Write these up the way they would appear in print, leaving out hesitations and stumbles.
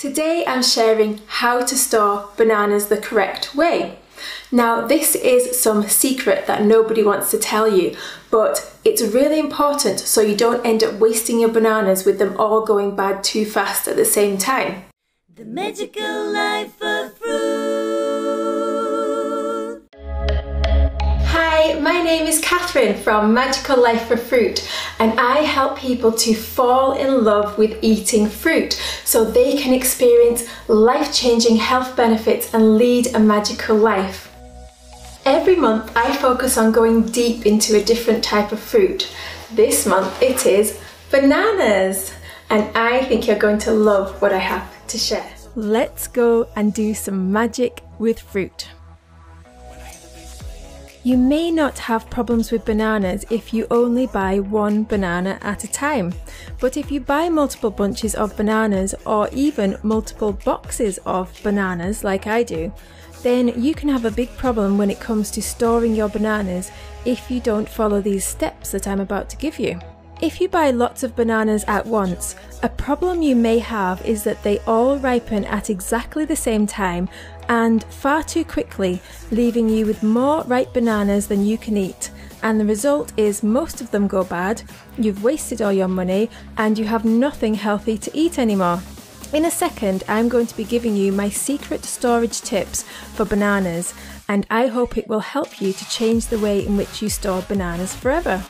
Today I'm sharing how to store bananas the correct way. Now this is some secret that nobody wants to tell you, but it's really important so you don't end up wasting your bananas with them all going bad too fast at the same time. The magical life of fruit. Hi, my name is Catherine from Magical Life for Fruit, and I help people to fall in love with eating fruit so they can experience life-changing health benefits and lead a magical life. Every month I focus on going deep into a different type of fruit. This month it is bananas, and I think you're going to love what I have to share. Let's go and do some magic with fruit. You may not have problems with bananas if you only buy one banana at a time, but if you buy multiple bunches of bananas or even multiple boxes of bananas like I do, then you can have a big problem when it comes to storing your bananas if you don't follow these steps that I'm about to give you. If you buy lots of bananas at once, a problem you may have is that they all ripen at exactly the same time and far too quickly, leaving you with more ripe bananas than you can eat, and the result is most of them go bad, you've wasted all your money, and you have nothing healthy to eat anymore. In a second, I'm going to be giving you my secret storage tips for bananas, and I hope it will help you to change the way in which you store bananas forever.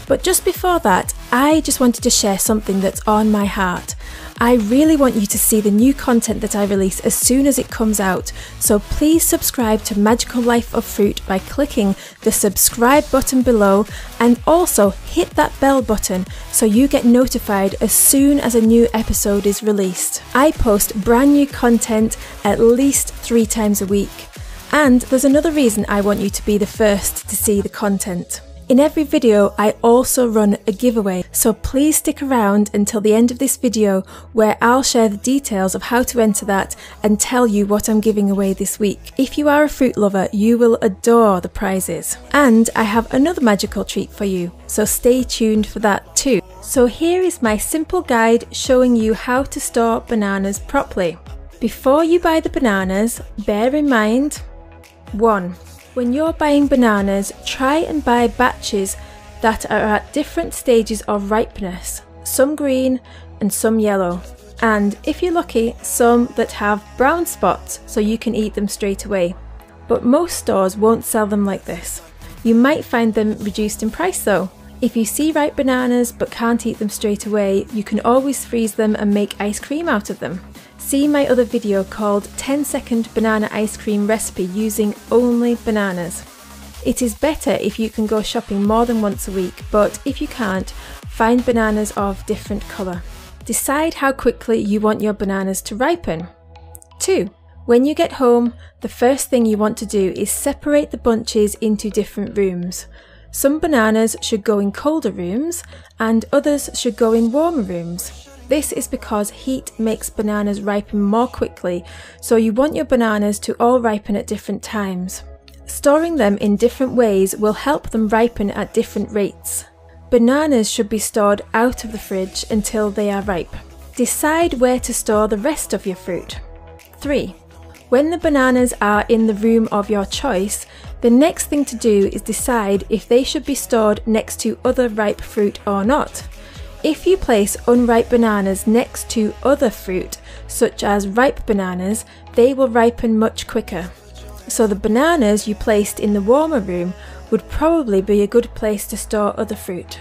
But just before that, I just wanted to share something that's on my heart. I really want you to see the new content that I release as soon as it comes out, so please subscribe to Magical Life of Fruit by clicking the subscribe button below, and also hit that bell button so you get notified as soon as a new episode is released. I post brand new content at least 3 times a week. And there's another reason I want you to be the first to see the content. In every video, I also run a giveaway, so please stick around until the end of this video where I'll share the details of how to enter that and tell you what I'm giving away this week. If you are a fruit lover, you will adore the prizes. And I have another magical treat for you, so stay tuned for that too. So here is my simple guide showing you how to store bananas properly. Before you buy the bananas, bear in mind: 1. When you're buying bananas, try and buy batches that are at different stages of ripeness, some green and some yellow, and if you're lucky, some that have brown spots so you can eat them straight away. But most stores won't sell them like this. You might find them reduced in price though. If you see ripe bananas but can't eat them straight away, you can always freeze them and make ice cream out of them. See my other video called 10-second banana ice cream recipe using only bananas. It is better if you can go shopping more than once a week, but if you can't, find bananas of different colour. Decide how quickly you want your bananas to ripen. 2. When you get home, the first thing you want to do is separate the bunches into different rooms. Some bananas should go in colder rooms and others should go in warmer rooms. This is because heat makes bananas ripen more quickly, so you want your bananas to all ripen at different times. Storing them in different ways will help them ripen at different rates. Bananas should be stored out of the fridge until they are ripe. Decide where to store the rest of your fruit. 3. When the bananas are in the room of your choice, the next thing to do is decide if they should be stored next to other ripe fruit or not. If you place unripe bananas next to other fruit, such as ripe bananas, they will ripen much quicker. So the bananas you placed in the warmer room would probably be a good place to store other fruit.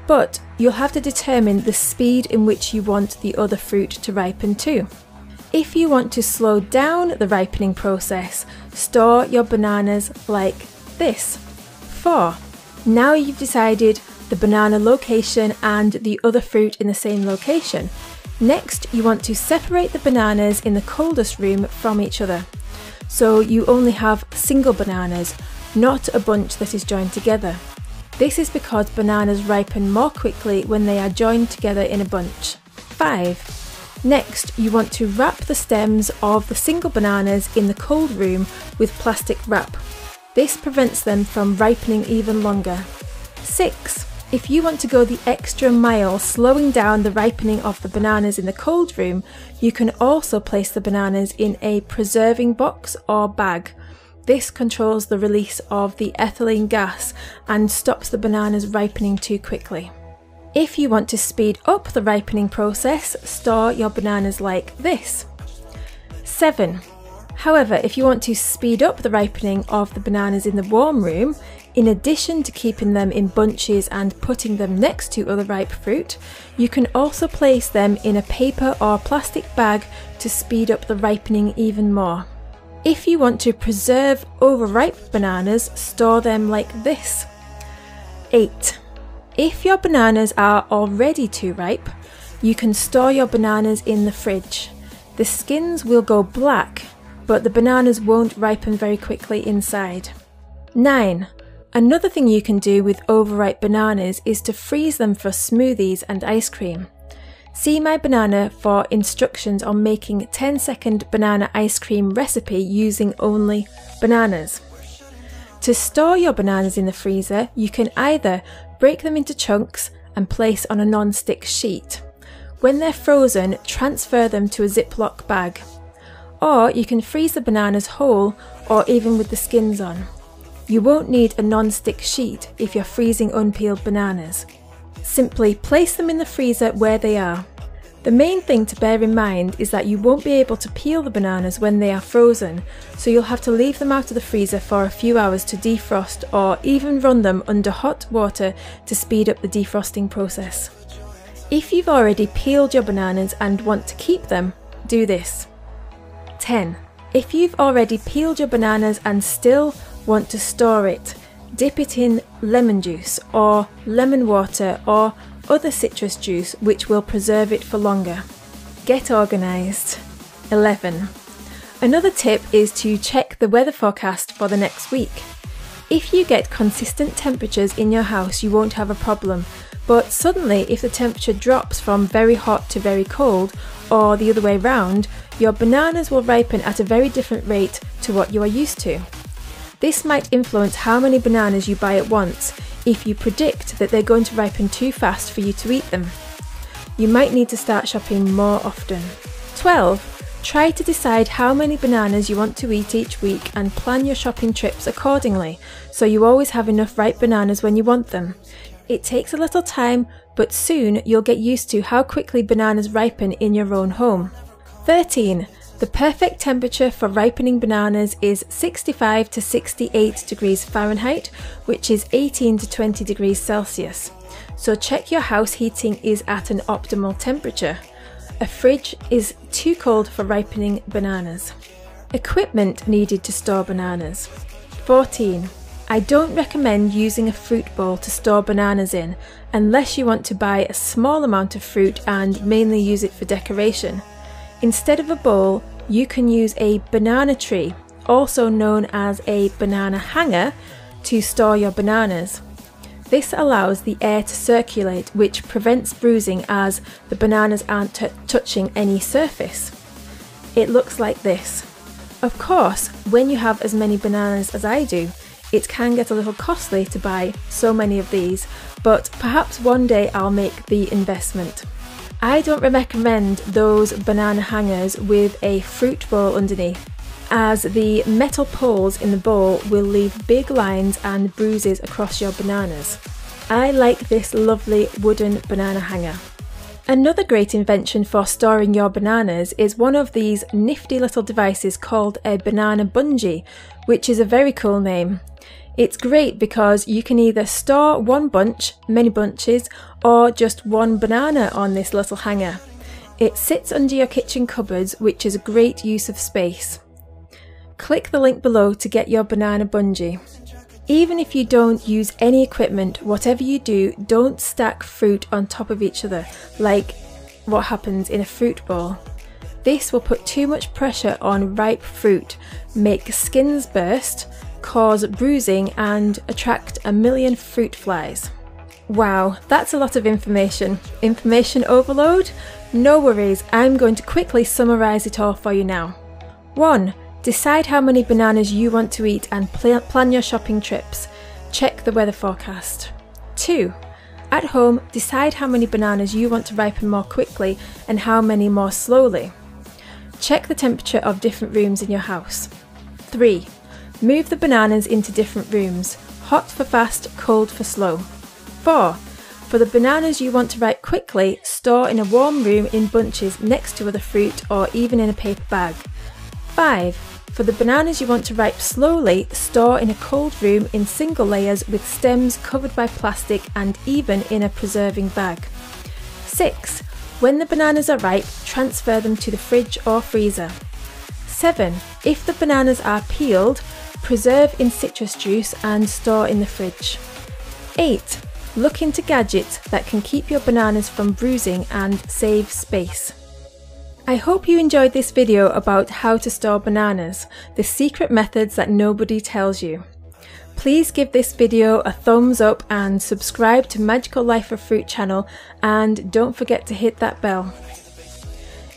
But you'll have to determine the speed in which you want the other fruit to ripen too. If you want to slow down the ripening process, store your bananas like this. 4. Now you've decided the banana location and the other fruit in the same location. Next, you want to separate the bananas in the coldest room from each other. So you only have single bananas, not a bunch that is joined together. This is because bananas ripen more quickly when they are joined together in a bunch. 5. Next, you want to wrap the stems of the single bananas in the cold room with plastic wrap. This prevents them from ripening even longer. 6. If you want to go the extra mile slowing down the ripening of the bananas in the cold room, you can also place the bananas in a preserving box or bag. This controls the release of the ethylene gas and stops the bananas ripening too quickly. If you want to speed up the ripening process, store your bananas like this. 7. However, if you want to speed up the ripening of the bananas in the warm room, in addition to keeping them in bunches and putting them next to other ripe fruit, you can also place them in a paper or plastic bag to speed up the ripening even more. If you want to preserve overripe bananas, store them like this. 8. If your bananas are already too ripe, you can store your bananas in the fridge. The skins will go black, but the bananas won't ripen very quickly inside. 9. Another thing you can do with overripe bananas is to freeze them for smoothies and ice cream. See my banana for instructions on making 10-second banana ice cream recipe using only bananas. To store your bananas in the freezer, you can either break them into chunks and place on a non-stick sheet. When they're frozen, transfer them to a Ziploc bag. Or you can freeze the bananas whole or even with the skins on. You won't need a non-stick sheet if you're freezing unpeeled bananas. Simply place them in the freezer where they are. The main thing to bear in mind is that you won't be able to peel the bananas when they are frozen, so you'll have to leave them out of the freezer for a few hours to defrost or even run them under hot water to speed up the defrosting process. If you've already peeled your bananas and want to keep them, do this. 10. If you've already peeled your bananas and still want to store it, dip it in lemon juice or lemon water or other citrus juice which will preserve it for longer. Get organised. 11. Another tip is to check the weather forecast for the next week. If you get consistent temperatures in your house, you won't have a problem, but suddenly if the temperature drops from very hot to very cold or the other way round, your bananas will ripen at a very different rate to what you are used to. This might influence how many bananas you buy at once if you predict that they're going to ripen too fast for you to eat them. You might need to start shopping more often. 12. Try to decide how many bananas you want to eat each week and plan your shopping trips accordingly, so you always have enough ripe bananas when you want them. It takes a little time, but soon you'll get used to how quickly bananas ripen in your own home. 13. The perfect temperature for ripening bananas is 65 to 68 degrees Fahrenheit, which is 18 to 20 degrees Celsius. So check your house heating is at an optimal temperature. A fridge is too cold for ripening bananas. Equipment needed to store bananas. 14. I don't recommend using a fruit bowl to store bananas in, unless you want to buy a small amount of fruit and mainly use it for decoration. Instead of a bowl, you can use a banana tree, also known as a banana hanger, to store your bananas. This allows the air to circulate, which prevents bruising as the bananas aren't touching any surface. It looks like this. Of course, when you have as many bananas as I do, it can get a little costly to buy so many of these, but perhaps one day I'll make the investment. I don't recommend those banana hangers with a fruit bowl underneath, as the metal poles in the bowl will leave big lines and bruises across your bananas. I like this lovely wooden banana hanger. Another great invention for storing your bananas is one of these nifty little devices called a banana bungee, which is a very cool name. It's great because you can either store one bunch, many bunches, or just one banana on this little hanger. It sits under your kitchen cupboards, which is a great use of space. Click the link below to get your banana bungee. Even if you don't use any equipment, whatever you do, don't stack fruit on top of each other, like what happens in a fruit bowl. This will put too much pressure on ripe fruit, make skins burst, cause bruising and attract a million fruit flies. Wow, that's a lot of information. Information overload? No worries, I'm going to quickly summarise it all for you now. 1. Decide how many bananas you want to eat and plan your shopping trips. Check the weather forecast. 2. At home, decide how many bananas you want to ripen more quickly and how many more slowly. Check the temperature of different rooms in your house. 3. Move the bananas into different rooms, hot for fast, cold for slow. 4. For the bananas you want to ripe quickly, store in a warm room in bunches next to other fruit or even in a paper bag. 5. For the bananas you want to ripe slowly, store in a cold room in single layers with stems covered by plastic and even in a preserving bag. 6. When the bananas are ripe, transfer them to the fridge or freezer. 7. If the bananas are peeled, preserve in citrus juice and store in the fridge. 8. Look into gadgets that can keep your bananas from bruising and save space. I hope you enjoyed this video about how to store bananas, the secret methods that nobody tells you. Please give this video a thumbs up and subscribe to Magical Life of Fruit channel, and don't forget to hit that bell.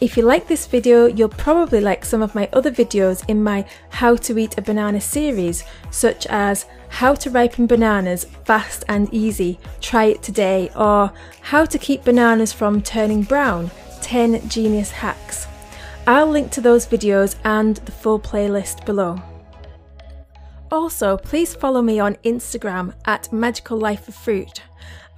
If you like this video, you'll probably like some of my other videos in my How to Eat a Banana series, such as How to Ripen Bananas Fast and Easy, Try It Today, or How to Keep Bananas from Turning Brown, 10 Genius Hacks. I'll link to those videos and the full playlist below. Also, please follow me on Instagram at Magical Life of Fruit.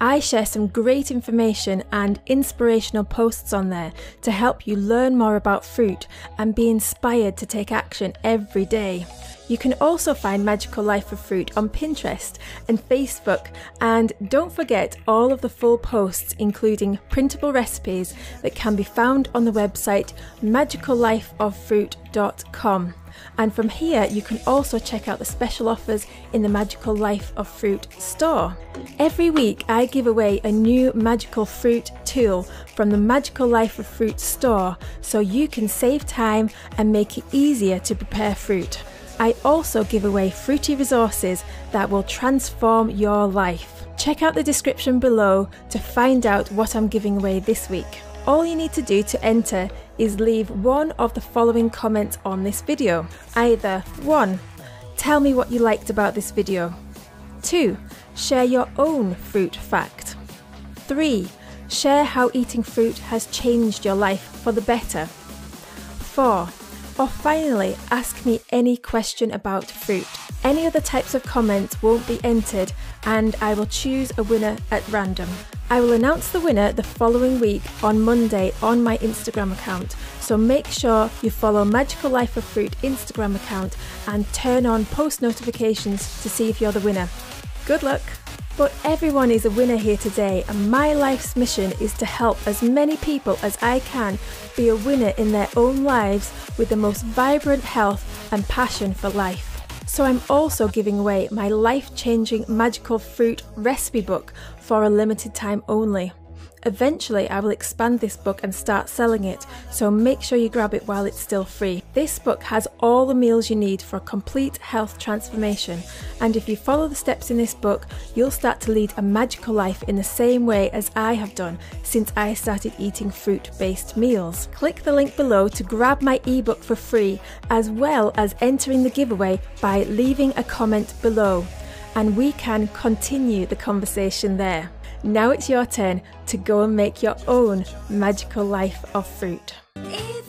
I share some great information and inspirational posts on there to help you learn more about fruit and be inspired to take action every day. You can also find Magical Life of Fruit on Pinterest and Facebook, and don't forget all of the full posts including printable recipes that can be found on the website magicallifeoffruit.com. And from here you can also check out the special offers in the Magical Life of Fruit store. Every week I give away a new magical fruit tool from the Magical Life of Fruit store so you can save time and make it easier to prepare fruit. I also give away fruity resources that will transform your life. Check out the description below to find out what I'm giving away this week. All you need to do to enter is leave one of the following comments on this video. Either 1. Tell me what you liked about this video. 2. Share your own fruit fact. 3. Share how eating fruit has changed your life for the better. 4. Or finally, ask me any question about fruit. Any other types of comments won't be entered, and I will choose a winner at random. I will announce the winner the following week on Monday on my Instagram account, so make sure you follow Magical Life of Fruit Instagram account and turn on post notifications to see if you're the winner. Good luck! But everyone is a winner here today, and my life's mission is to help as many people as I can be a winner in their own lives with the most vibrant health and passion for life. So I'm also giving away my life-changing magical fruit recipe book for a limited time only. Eventually I will expand this book and start selling it, so make sure you grab it while it's still free. This book has all the meals you need for a complete health transformation, and if you follow the steps in this book, you'll start to lead a magical life in the same way as I have done since I started eating fruit-based meals. Click the link below to grab my ebook for free, as well as entering the giveaway by leaving a comment below, and we can continue the conversation there. Now it's your turn to go and make your own magical life of fruit. If